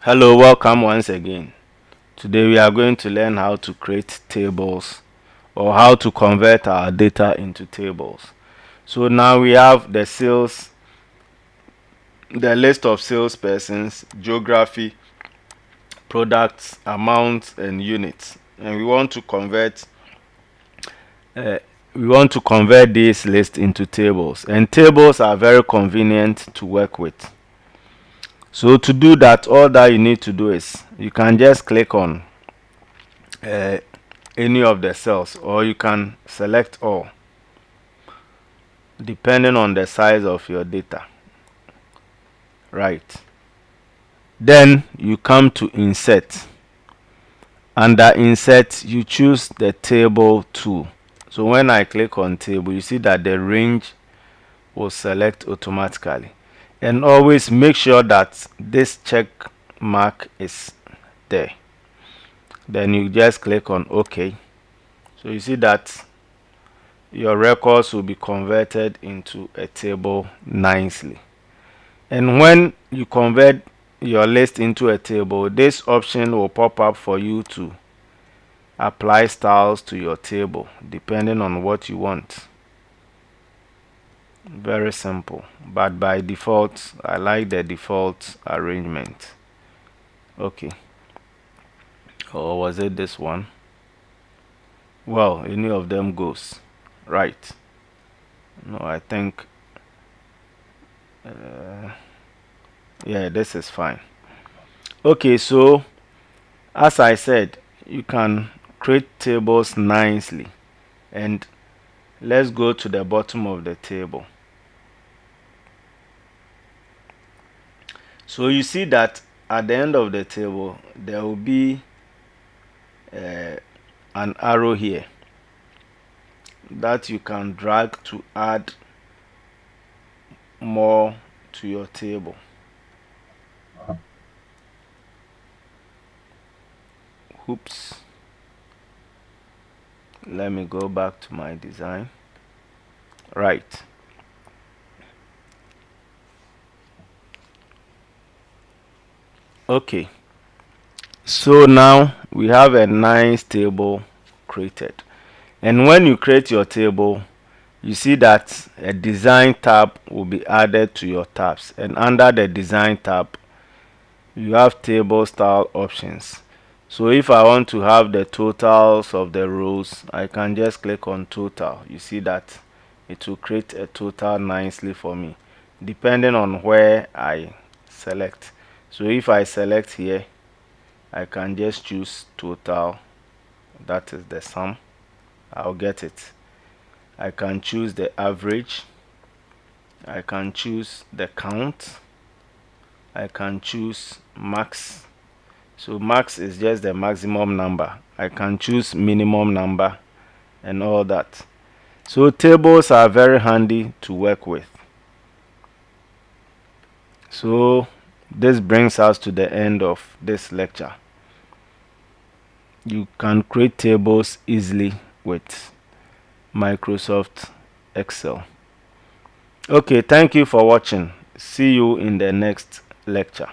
Hello, welcome once again. Today we are going to learn how to create tables or how to convert our data into tables. So now we have the list of salespersons, geography, products, amounts, and units. And we want to convert this list into tables. And tables are very convenient to work with. So to do that, all that you need to do is you can just click on any of the cells, or you can select all depending on the size of your data. Right. Then you come to insert. Under insert, you choose the table tool. So when I click on table, you see that the range will select automatically. And always make sure that this check mark is there. Then you just click on OK. So you see that your records will be converted into a table nicely. And when you convert your list into a table, this option will pop up for you to apply styles to your table depending on what you want. Very simple, but by default I like the default arrangement. Okay, or was it this one? Well, any of them goes. Right. No, I think yeah, this is fine. Okay, so as I said, you can create tables nicely, and let's go to the bottom of the table. So you see that at the end of the table there will be an arrow here that you can drag to add more to your table. Oops, let me go back to my design. Right. Okay, so now we have a nice table created. And when you create your table, you see that a design tab will be added to your tabs, and under the design tab you have table style options. So if I want to have the totals of the rows, I can just click on total. You see that it will create a total nicely for me depending on where I select. So if I select here, I can just choose total, that is the sum. I'll get it. I can choose the average, I can choose the count, I can choose max. So max is just the maximum number. I can choose minimum number and all that. So tables are very handy to work with. So this brings us to the end of this lecture. You can create tables easily with Microsoft Excel. Okay, thank you for watching. See you in the next lecture.